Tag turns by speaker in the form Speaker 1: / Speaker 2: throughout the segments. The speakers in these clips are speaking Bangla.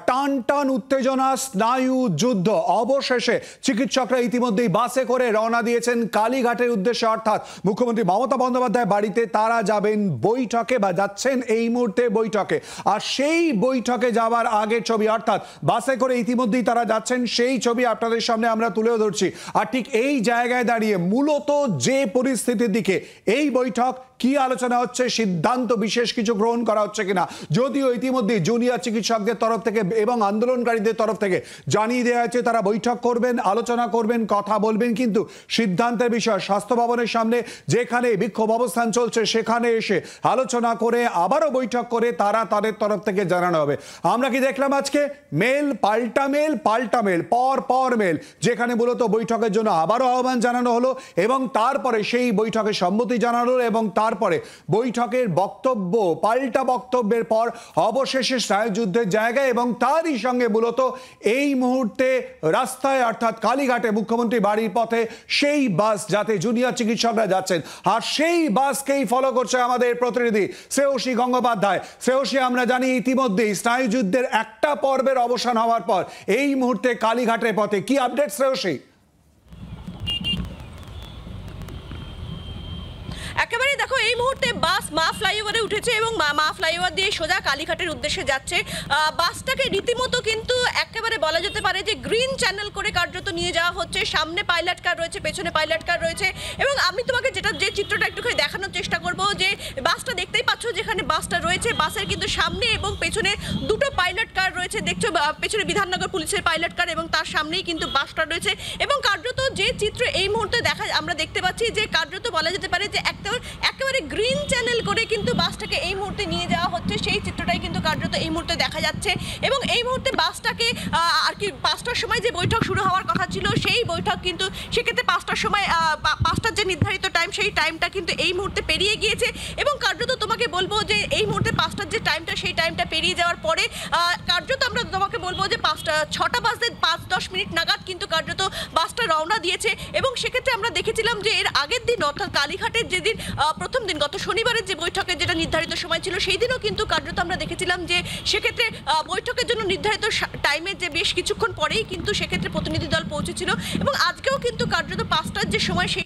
Speaker 1: টান টান উত্তেজনা, স্নায়ু যুদ্ধ। অবশেষে চিকিৎসকরা ইতিমধ্যেই বাসে করে রওনা দিয়েছেন কালীঘাটের উদ্দেশ্যে, অর্থাৎ মুখ্যমন্ত্রী মমতা বন্দ্যোপাধ্যায় বাড়িতে তারা যাবেন বৈঠকে বা যাচ্ছেন এই মুহূর্তে বৈঠকে। আর সেই বৈঠকে যাওয়ার আগের ছবি, অর্থাৎ বাসে করে ইতিমধ্যেই তারা যাচ্ছেন, সেই ছবি আপনাদের সামনে আমরা তুলেও ধরছি। আর ঠিক এই জায়গায় দাঁড়িয়ে মূলত যে পরিস্থিতির দিকে এই বৈঠক, কি আলোচনা হচ্ছে, সিদ্ধান্ত বিশেষ কিছু গ্রহণ করা হচ্ছে কিনা, যদিও ইতিমধ্যে জুনিয়র চিকিৎসকদের তরফ থেকে এবং আন্দোলনকারীদের তরফ থেকে জানিয়ে দেওয়া হয়েছে তারা বৈঠক করবেন, আলোচনা করবেন, কথা বলবেন, কিন্তু সিদ্ধান্তের বিষয় স্বাস্থ্য ভবনের সামনে যেখানে বিক্ষোভ অবস্থান চলছে সেখানে এসে আলোচনা করে আবারও বৈঠক করে তারা তাদের তরফ থেকে জানানো হবে। আমরা কি দেখলাম আজকে? মেল পাল্টা মেল, পাল্টা মেল, পর পর মেল, যেখানে মূলত বৈঠকের জন্য আবারও আহ্বান জানানো হলো এবং তারপরে সেই বৈঠকে সম্মতি জানানো হলো এবং তারপরে বৈঠকের বক্তব্য, পাল্টা বক্তব্যের পর অবশেষে স্নায়ুযুদ্ধের জায়গা এবং তারই সঙ্গে মূলত এই মুহূর্তে রাস্তায়, অর্থাৎ কালীঘাটে মুখ্যমন্ত্রী বাড়ির পথে সেই বাস যাতে জুনিয়র চিকিৎসকরা যাচ্ছেন, আর সেই বাসকেই ফলো করছে আমাদের প্রতিনিধি শ্রেয়সী গঙ্গোপাধ্যায়। শ্রেয়সী, আমরা জানি ইতিমধ্যেই স্নায়ুযুদ্ধের একটা পর্বের অবসান হওয়ার পর এই মুহূর্তে কালীঘাটের পথে কি আপডেট শ্রেয়সী?
Speaker 2: একেবারে দেখো, এই মুহূর্তে বাস মা ফ্লাইওভারে উঠেছে এবং মা ফ্লাইওভার দিয়ে সোজা কালীঘাটের উদ্দেশ্যে যাচ্ছে। বাসটাকে রীতিমতো কিন্তু একেবারে বলা যেতে পারে যে গ্রিন চ্যানেল করে কার্যত নিয়ে যাওয়া হচ্ছে। সামনে পাইলট কার রয়েছে, পেছনে পাইলট কার রয়েছে এবং আমি তোমাকে যে চিত্রটা একটুখানি দেখানোর চেষ্টা করব, যে বাসটা দেখতেই পাচ্ছ যেখানে বাসটা রয়েছে, বাসের কিন্তু সামনে এবং পেছনে দুটো পাইলট কার রয়েছে। দেখছো পেছনে বিধাননগর পুলিশের পাইলট কার এবং তার সামনেই কিন্তু বাসটা রয়েছে এবং কার্যত যে চিত্র এই মুহূর্তে আমরা দেখতে পাচ্ছি যে কার্যত বলা যেতে পারে যে একেবারে গ্রিন চ্যানেল করে কিন্তু বাসটাকে এই মুহূর্তে নিয়ে যাওয়া হচ্ছে, সেই চিত্রটাই কিন্তু কার্যত এই মুহূর্তে দেখা যাচ্ছে। এবং এই মুহূর্তে বাসটাকে আর কি 5টার সময় যে বৈঠক শুরু হওয়ার কথা ছিল সেই বৈঠক কিন্তু সেক্ষেত্রে 5টার সময় 5টার যে নির্ধারিত টাইম সেই টাইমটা কিন্তু এই মুহূর্তে পেরিয়ে গিয়েছে এবং কার্যত তোমাকে বলবো যে এই মুহূর্তে 5টার যে টাইমটা সেই টাইমটা পেরিয়ে যাওয়ার পরে কার্যত আমরা তোমাকে বলবো যে 6টা বাজতে 5-10 মিনিট নাগাদ কিন্তু কার্যত বাসটা রওনা দিয়েছে এবং সেক্ষেত্রে আমরা দেখেছিলাম যে এর আগের দিন, অর্থাৎ কালীঘাটের যেদিন প্রথম দিন গত শনিবারের যে বৈঠকের যেটা নির্ধারিত সময় ছিল সেই দিনও কিন্তু কার্যত আমরা দেখেছিলাম যে সেক্ষেত্রে বৈঠকের জন্য নির্ধারিত টাইমের যে বেশ কিছুক্ষণ পরেই কিন্তু সেক্ষেত্রে প্রতিনিধি দল পৌঁছেছিল এবং আজকেও কিন্তু কার্যত 5টার যে সময় সেই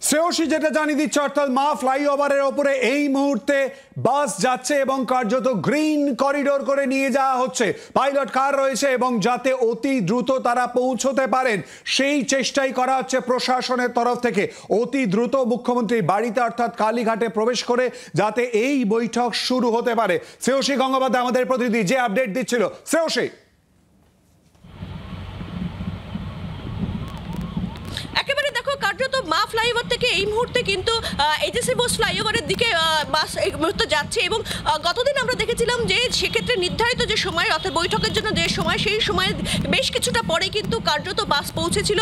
Speaker 1: শ্রেয়সী যেটা জানিয়ে দিচ্ছে, অর্থাৎ মা ফ্লাইওভারের ওপরে এই মুহূর্তে বাস যাচ্ছে এবং কার্যত গ্রিন করিডোর করে নিয়ে যাওয়া হচ্ছে। পাইলট কার রয়েছে এবং যাতে অতি দ্রুত তারা পৌঁছতে পারেন সেই চেষ্টাই করা হচ্ছে প্রশাসনের তরফ থেকে। অতি দ্রুত মুখ্যমন্ত্রীর বাড়িতে অর্থাৎ কালীঘাটে প্রবেশ করে যাতে এই বৈঠক শুরু হতে পারে। শ্রেয়সী গঙ্গোপাধ্যায় আমাদের প্রতিনিধি যে আপডেট দিচ্ছিল। শ্রেয়সী,
Speaker 2: একেবারে দেখো কার্যত মা ফ্লাইওভার থেকে এই মুহূর্তে কিন্তু এজেসি বোস ফ্লাইওভারের দিকে বাস এই মুহূর্তে যাচ্ছে এবং গতদিন আমরা দেখেছিলাম যে সেক্ষেত্রে নির্ধারিত যে সময়, অর্থাৎ বৈঠকের জন্য যে সময়, সেই সময় বেশ কিছুটা পরে কিন্তু কার্যত বাস পৌঁছেছিল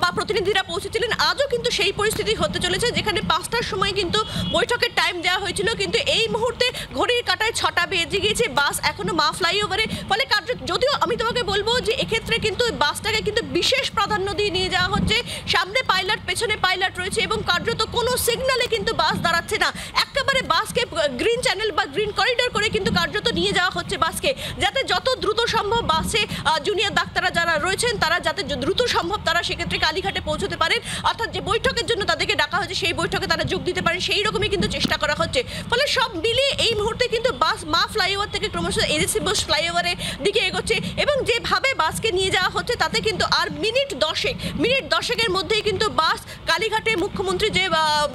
Speaker 2: বা প্রতিনিধিরা পৌঁছেছিলেন। আজও কিন্তু সেই পরিস্থিতি হতে চলেছে যেখানে 5টার সময় কিন্তু বৈঠকের টাইম দেওয়া হয়েছিল, কিন্তু এই মুহূর্তে ঘড়ির কাঁটায় 6টা বেজে গিয়েছে, বাস এখনো মা ফ্লাইওভারে। ফলে কার্যত, যদিও আমি তোমাকে বলবো যে এক্ষেত্রে কিন্তু বাসটাকে কিন্তু বিশেষ প্রাধান্য দিয়ে নিয়ে যাওয়া হচ্ছে। সামনে পাইলট, পেছনে পাইলট রয়েছে এবং কার্যত কোনো সিগন্যালে কিন্তু বাস দাঁড়াচ্ছে না। একেবারে বাসকে গ্রিন চ্যানেল বা গ্রিন করিডোর করে কিন্তু কার্যত নিয়ে যাওয়া হচ্ছে বাসকে, যাতে যত দ্রুত সম্ভব বাসে জুনিয়র ডাক্তাররা যারা রয়েছেন তারা যাতে দ্রুত সম্ভব তারা সেক্ষেত্রে কালীঘাটে পৌঁছতে পারেন, অর্থাৎ যে বৈঠকের জন্য তাদেরকে ডাকা হয়েছে সেই বৈঠকে তারা যোগ দিতে পারেন, সেই রকমই কিন্তু চেষ্টা করা হচ্ছে। ফলে সব মিলিয়ে এই মুহূর্তে কিন্তু বাস মা ফ্লাইওভার থেকে ক্রমশ এজেসি বোস ফ্লাইওভারের দিকে এগোচ্ছে এবং যেভাবে বাসকে নিয়ে যাওয়া হচ্ছে তাতে কিন্তু আর মিনিট দশেকের মধ্যেই কিন্তু বাস কালীঘাটে মুখ্যমন্ত্রী যে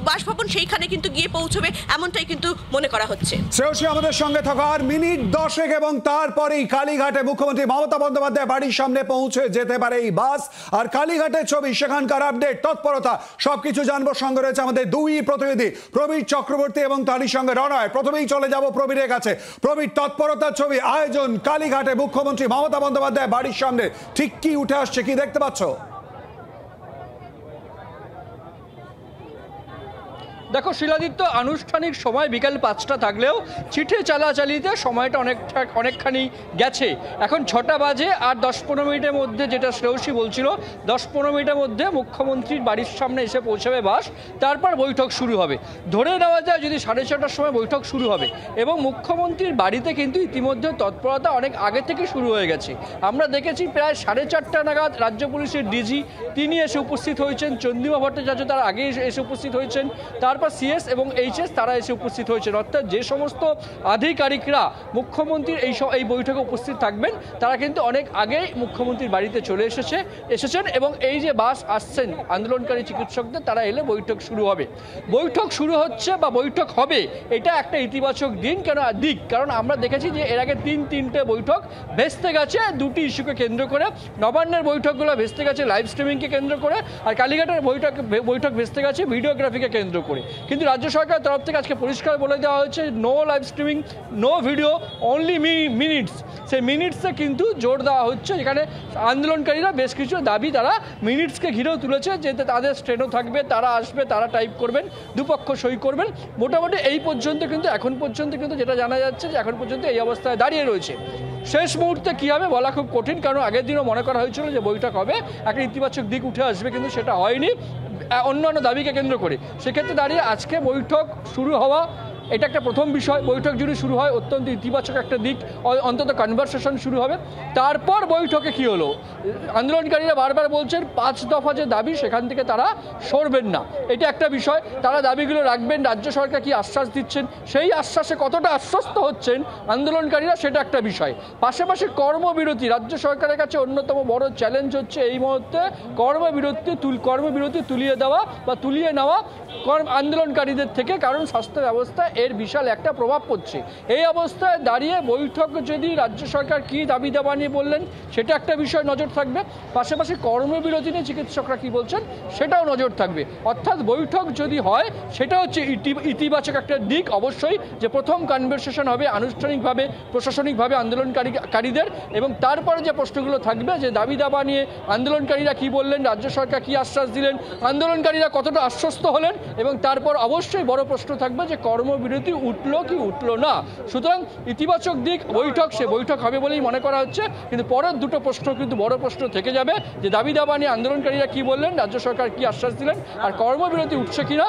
Speaker 2: বাসভবন সেইখানে কিন্তু গিয়ে পৌঁছবে, এমনটাই কিন্তু মনে করা হচ্ছে।
Speaker 1: শ্রেয়সী, আমাদের সঙ্গে থাকার মিনিট 10 এবং তারপরেই কালীঘাটে মুখ্যমন্ত্রী মমতা বন্দ্যোপাধ্যায় বাড়ির সামনে পৌঁছে যেতে পারে এই বাস। আর কালীঘাটের ছবি, সেখানকার আপডেট, তৎপরতা সবকিছু জানবো। সঙ্গে রয়েছে আমাদের দুই প্রতিনিধি প্রবীর চক্রবর্তী এবং তারই সঙ্গে রণয়। প্রথমেই চলে যাব প্রবীরের কাছে। প্রবীর, তৎপরতার ছবি, আয়োজন কালীঘাটে মুখ্যমন্ত্রী মমতা বন্দ্যোপাধ্যায় বাড়ির সামনে ঠিক কি উঠে আসছে, কি দেখতে পাচ্ছ?
Speaker 3: দেখো শিলাদিত্য, আনুষ্ঠানিক সময় বিকাল 5টা থাকলেও চিঠি চালাচালিতে সময়টা অনেকখানি গেছে। এখন 6টা বাজে আর 10-15 মিনিটের মধ্যে, যেটা শ্রেয়সী বলছিল, 10-15 মিনিটের মধ্যে মুখ্যমন্ত্রীর বাড়ির সামনে এসে পৌঁছাবে বাস, তারপর বৈঠক শুরু হবে। ধরে নেওয়া যায় যদি 6:30টার সময় বৈঠক শুরু হবে, এবং মুখ্যমন্ত্রীর বাড়িতে কিন্তু ইতিমধ্যে তৎপরতা অনেক আগে থেকে শুরু হয়ে গেছে। আমরা দেখেছি প্রায় 4:30টা নাগাদ রাজ্য পুলিশের ডিজি তিনি এসে উপস্থিত হয়েছেন, চন্দ্রিমা ভট্টাচার্য তার আগে এসে উপস্থিত হয়েছেন, তারপর সিএস এবং এইচএস তারা এসে উপস্থিত হয়েছেন। অর্থাৎ যে সমস্ত আধিকারিকরা মুখ্যমন্ত্রীর এই বৈঠকে উপস্থিত থাকবেন তারা কিন্তু অনেক আগেই মুখ্যমন্ত্রীর বাড়িতে চলে এসেছেন, এবং এই যে বাস আসছেন আন্দোলনকারী চিকিৎসকদের, তারা এলে বৈঠক শুরু হবে। বৈঠক শুরু হচ্ছে বা বৈঠক হবে, এটা একটা ইতিবাচক দিক, কারণ আমরা দেখেছি যে এর আগে তিনটে বৈঠক ভেস্তে গেছে দুটি ইস্যুকে কেন্দ্র করে। নবান্নের বৈঠকগুলো ভেস্তে গেছে লাইভ স্ট্রিমিংকে কেন্দ্র করে, আর কালীঘাটের বৈঠক ভেস্তে গেছে ভিডিওগ্রাফিকে কেন্দ্র করে। কিন্তু রাজ্য সরকারের তরফ থেকে আজকে পরিষ্কার বলে দেওয়া হয়েছে, no live streaming, no video, only minutes. সেই মিনিটসে কিন্তু জোর দেওয়া হচ্ছে। এখানে আন্দোলনকারীরা বেশ কিছু দাবি তারা মিনিটসকে ঘিরেও তুলেছে, যে তাদের স্টেনো থাকবে, তারা আসবে, তারা টাইপ করবেন, দুপক্ষ সই করবেন। মোটামুটি এই পর্যন্ত কিন্তু এখন পর্যন্ত কিন্তু যেটা জানা যাচ্ছে যে এখন পর্যন্ত এই অবস্থায় দাঁড়িয়ে রয়েছে। শেষ মুহূর্তে কী হবে বলা খুব কঠিন, কারণ আগের দিনও মনে করা হয়েছিল যে বৈঠক হবে, একটা ইতিবাচক দিক উঠে আসবে, কিন্তু সেটা হয়নি অন্যান্য দাবিকে কেন্দ্র করে। সেক্ষেত্রে দাঁড়িয়ে আজকে বৈঠক শুরু হওয়া এটা একটা প্রথম বিষয়। বৈঠক যদি শুরু হয় অত্যন্ত ইতিবাচক একটা দিক, অন্তত কনভারসেশন শুরু হবে। তারপর বৈঠকে কি হলো, আন্দোলনকারীরা বারবার বলছেন 5 দফা যে দাবি সেখান থেকে তারা সরবেন না, এটা একটা বিষয়। তারা দাবিগুলো রাখবেন, রাজ্য সরকার কি আশ্বাস দিচ্ছেন, সেই আশ্বাসে কতটা আশ্বস্ত হচ্ছেন আন্দোলনকারীরা, সেটা একটা বিষয়। পাশাপাশি কর্মবিরতি, রাজ্য সরকারের কাছে অন্যতম বড় চ্যালেঞ্জ হচ্ছে এই মুহূর্তে কর্মবিরতি তুলিয়ে দেওয়া বা তুলিয়ে নেওয়া আন্দোলনকারীদের থেকে, কারণ স্বাস্থ্য ব্যবস্থা এর বিশাল একটা প্রভাব পড়ছে। এই অবস্থায় দাঁড়িয়ে বৈঠক যদি রাজ্য সরকার কী দাবি দাবা নিয়ে বললেন সেটা একটা বিষয় নজর থাকবে, পাশাপাশি কর্মবিরতি নিয়ে চিকিৎসকরা কী বলছেন সেটাও নজর থাকবে। অর্থাৎ বৈঠক যদি হয় সেটা হচ্ছে ইতিবাচক একটা দিক অবশ্যই, যে প্রথম কনভারসেশন হবে আনুষ্ঠানিকভাবে প্রশাসনিকভাবে আন্দোলনকারীদের, এবং তারপরে যে প্রশ্নগুলো থাকবে যে দাবি দাবা নিয়ে আন্দোলনকারীরা কী বললেন, রাজ্য সরকার কী আশ্বাস দিলেন, আন্দোলনকারীরা কতটা আশ্বস্ত হলেন, এবং তারপর অবশ্যই বড় প্রশ্ন থাকবে যে কর্মবিরতি উঠলো কি উঠলো না। সুতরাং ইতিবাচক দিক বৈঠক, সে বৈঠক হবে বলেই মনে করা হচ্ছে, কিন্তু পরের দুটো প্রশ্ন কিন্তু বড় প্রশ্ন থেকে যাবে, যে দাবি দাবা নিয়ে আন্দোলনকারীরা কী বললেন, রাজ্য সরকার কী আশ্বাস দিলেন, আর কর্মবিরতি উঠছে কিনা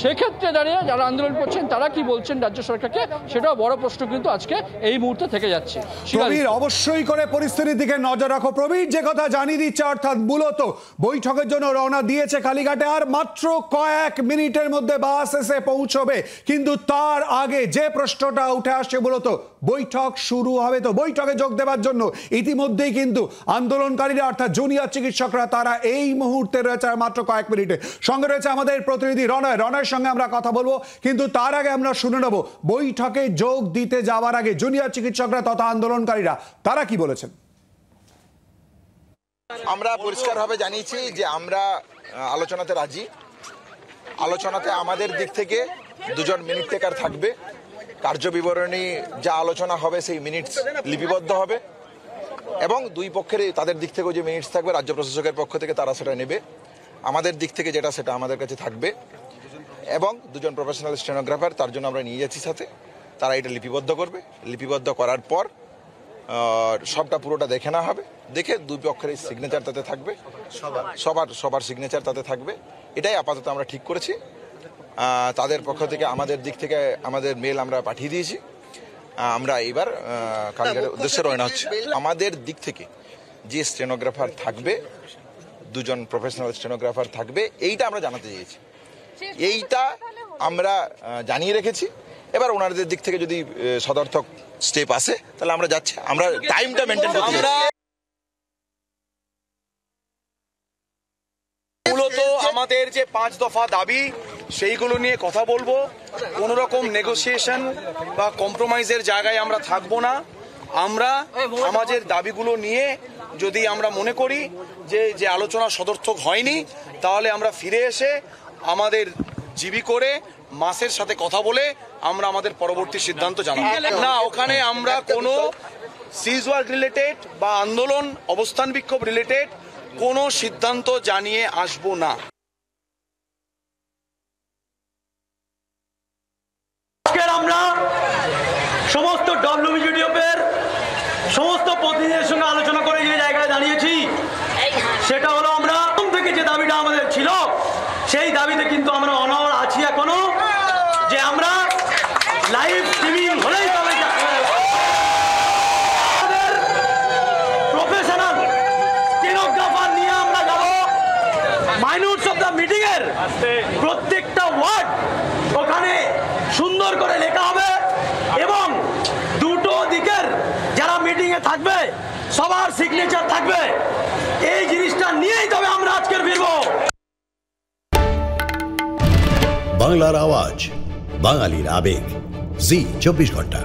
Speaker 3: সেক্ষেত্রে দাঁড়িয়ে যারা আন্দোলন করছেন তারা কি বলছেন রাজ্য সরকারকে, সেটাও বড় প্রশ্ন কিন্তু আজকে এই মুহূর্তে থেকে যাচ্ছে।
Speaker 1: প্রবীর, অবশ্যই করে পরিস্থিতির দিকে নজর রাখো। প্রবীর যে কথা জানিয়ে দিচ্ছে, অর্থাৎ মূলত বৈঠকের জন্য রওনা দিয়েছে কালীঘাটে, আর মাত্র কয়েক মিনিটের মধ্যে বাস এসে পৌঁছবে। কিন্তু তার আগে যে প্রশ্নটা উঠে আসছে, মূলত বৈঠক শুরু হবে, তো বৈঠকে যোগ দেওয়ার জন্য ইতিমধ্যেই কিন্তু আন্দোলনকারীরা অর্থাৎ জুনিয়র চিকিৎসকরা তারা এই মুহূর্তে রয়েছে আর মাত্র কয়েক মিনিটে। সঙ্গে রয়েছে আমাদের প্রতিনিধি রনয়ের সঙ্গে আমরা কথা বলবো, কিন্তু তার আগে আমরা শুনে নেব বৈঠকে যোগ দিতে যাওয়ার আগে জুনিয়র চিকিৎসকরা তথা আন্দোলনকারীরা তারা কি বলেছেন।
Speaker 4: আমরা পরিষ্কারভাবে জানিয়েছি যে আমরা আলোচনাতে রাজি। আলোচনাতে আমাদের দিক থেকে 2 জন মিনিট টেকার থাকবে। কার্যবিবরণী যা আলোচনা হবে সেই মিনিটস লিপিবদ্ধ হবে, এবং দুই পক্ষের তাদের দিক থেকেও যে মিনিটস থাকবে রাজ্য প্রশাসকের পক্ষ থেকে তারা সেটা নেবে। আমাদের দিক থেকে যেটা সেটা আমাদের কাছে থাকবে, এবং 2 জন প্রফেশনাল স্টেনোগ্রাফার তার জন্য আমরা নিয়ে যাচ্ছি সাথে, তারা এটা লিপিবদ্ধ করবে। লিপিবদ্ধ করার পর সবটা পুরোটা দেখে নেওয়া হবে, দেখে দুই পক্ষের সিগনেচার তাতে থাকবে, সবার সিগনেচার তাতে থাকবে। এটাই আপাতত আমরা ঠিক করেছি। তাদের পক্ষ থেকে আমাদের দিক থেকে আমাদের মেল আমরা পাঠিয়ে দিয়েছি। আমরা এবার কালীঘাটের উদ্দেশ্যে রওনা হচ্ছে। আমাদের দিক থেকে যে স্টেনোগ্রাফার থাকবে, 2 জন প্রফেশনাল স্টেনোগ্রাফার থাকবে, এইটা আমরা জানাতে চেয়েছি, এইটা আমরা জানিয়ে রেখেছি। এবার ওনাদের দিক থেকে যদি সদর্থক স্টেপ আসে তাহলে আমরা যাচ্ছি, আমরা টাইমটা মেনটেন করতে চাই।
Speaker 5: মূলত আমাদের যে 5 দফা দাবি সেইগুলো নিয়ে কথা বলবো। কোনো রকম নেগোসিয়েশন বা কম্প্রোমাইজের জায়গায় আমরা থাকবো না। আমরা আমাদের দাবিগুলো নিয়ে যদি আমরা মনে করি যে আলোচনা সদর্থক হয়নি, তাহলে আমরা ফিরে এসে আমাদের জিবি করে মাসের সাথে কথা বলে আমরা আমাদের পরবর্তী সিদ্ধান্ত জানাবো। না, ওখানে আমরা কোনো সিজ ওয়ার্ক রিলেটেড বা আন্দোলন অবস্থান বিক্ষোভ রিলেটেড কোনো সিদ্ধান্ত জানিয়ে আসবো না।
Speaker 6: আজকের আমরা সমস্ত ডব্লিউবিজিডিএফের সমস্ত প্রতিনিধিদের সঙ্গে আলোচনা করে যে জায়গায় দাঁড়িয়েছি সেটা হলো আমরা প্রথম থেকে যে দাবিটা আমাদের ছিল সেই দাবিতে কিন্তু আমরা অনড় আছি এখনো, যে আমরা লাইভ স্ট্রিমিং হলেই তবে প্রফেশনাল স্টেনোগ্রাফার নিয়ে আমরা যাব মাইনুটস অফ দ্য মিটিং এর প্রত্যেকটা ওয়ার্ড ওখানে সুন্দর করে লেখা হবে এবং দুটো দিকের যারা মিটিং এ থাকবে সবার সিগনেচার থাকবে। এই জিনিসটা নিয়েই তবে আমরা আজকের ফিরব।
Speaker 7: বাংলার আওয়াজ, বাঙালির আবেগ, জি 24 ঘন্টা।